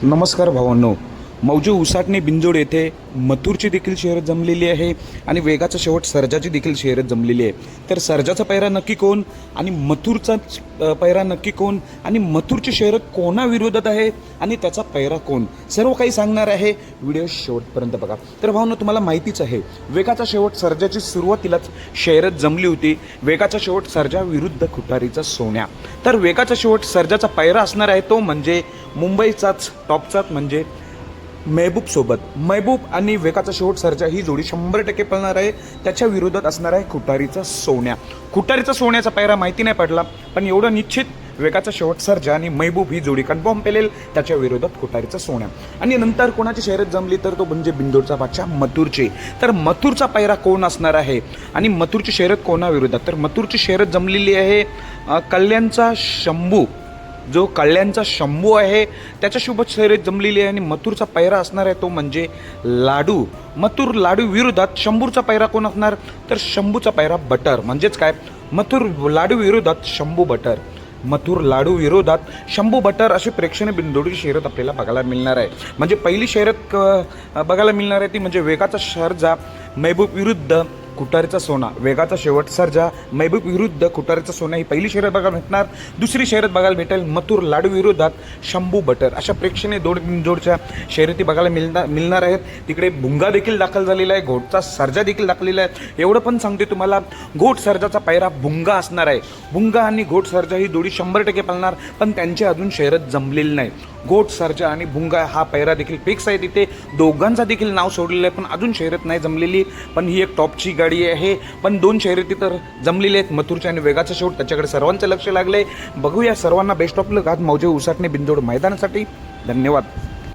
नमस्कार भावांनो, मौजे उसाटणे बिंजोड येथे मथुरची देखील शर्यत जमलेली आहे आणि वेगाचा शेवट सर्जाची देखील शर्यत जमलेली आहे। तर सर्जाचा पैरा नक्की कोण आणि मथुरचा पैरा नक्की कोण आणि मथुरची शर्यत कोणाविरोधात आहे आणि त्याचा पैरा कोण, सर्व काही सांगणार आहे। व्हिडिओ शेवटपर्यंत बघा। तर भावांनो, तुम्हाला माहितीच आहे वेगाचा शेवट सर्जाची सुरुवातीलाच शर्यत जमली होती। वेगाचा शेवट सर्जा विरुद्ध खुटारीचा सोन्या। तर वेगाचा शेवट सर्जाचा पैरा असणार आहे तो म्हणजे मुंबईचाच टॉपचाच म्हणजे महबूब सोबत। महबूब आणि वेगाचा शेवट सर्जा ही जोडी 100% पळणार आहे। त्याच्या विरोधात असणार आहे खुटारीचा सोन्या। खुटारीचा सोन्याचा पैरा माहिती नाही पडला, पण एवढं निश्चित वेगाचा शेवट सर्जा आणि महबूब ही जोडी कन्फर्म पेलेल त्याच्या विरोधात खुटारीचा सोन्या। आणि नंतर कोणाची शर्यत जमली तर तो म्हणजे बिंदोडचा बादशाह मथुरची। तर मथुरचा पैरा कोण असणार आहे आणि मथुरची शर्यत कोणाविरोधात, तर मथुरची शर्यत जमलेली आहे कल्याणचा शंभू, जो कल्याणचा शंभू आहे त्याच्यासोबत शर्यत जमलेली आहे। आणि मथुरचा पैरा असणार आहे तो म्हणजे लाडू। मथुर लाडू विरोधात शंभूचा पैरा कोण असणार, तर शंभूचा पैरा बटर। म्हणजेच काय, मथुर लाडू विरोधात शंभू बटर, मथुर लाडू विरोधात शंभू बटर अशी प्रेक्षणीय बिंदोडची शर्यत आपल्याला बघायला मिळणार आहे। म्हणजे पहिली शर्यत बघायला मिळणार आहे ती म्हणजे वेगाचा सर्जा महबूब विरुद्ध खुटारीचा सोना। वेगाचा शेवट सर्जा महबूब विरुद्ध खुटारीचा सोना ही पहिली शर्यत बघायला भेटणार। दुसरी शर्यत बघायला भेटेल मथुर लाडू विरोधात शंभू बटर। अशा प्रेक्षणीय बिंदोडच्या शर्यती बघायला मिळणार आहेत। तिकडे भुंगा देखील दाखल झालेला आहे, घोटचा सर्जा देखील दाखलेला आहे। एवढं पण सांगते तुम्हाला, घोट सर्जाचा पैरा भुंगा असणार आहे। भुंगा आणि घोट सर्जा ही जोडी 100% पळणार, पण त्यांची अजून शर्यत जमलेली नाही। घोट सर्जा आणि भुंगा हा पैरा देखील फिक्स आहे। तिथे दोघांचा देखील नाव सोडलेलं आहे, पण अजून शर्यत नाही जमलेली। पण ही एक टॉपची गाडी आहे। पण दोन शर्यती तर जमलेली आहेत, मथुरच्या आणि वेगाचा शेवट, त्याच्याकडे सर्वांचं लक्ष लागलंय। बघूया, सर्वांना बेस्ट ऑफ लक आज मौजे उसाटणे बिंजोड मैदानासाठी। धन्यवाद।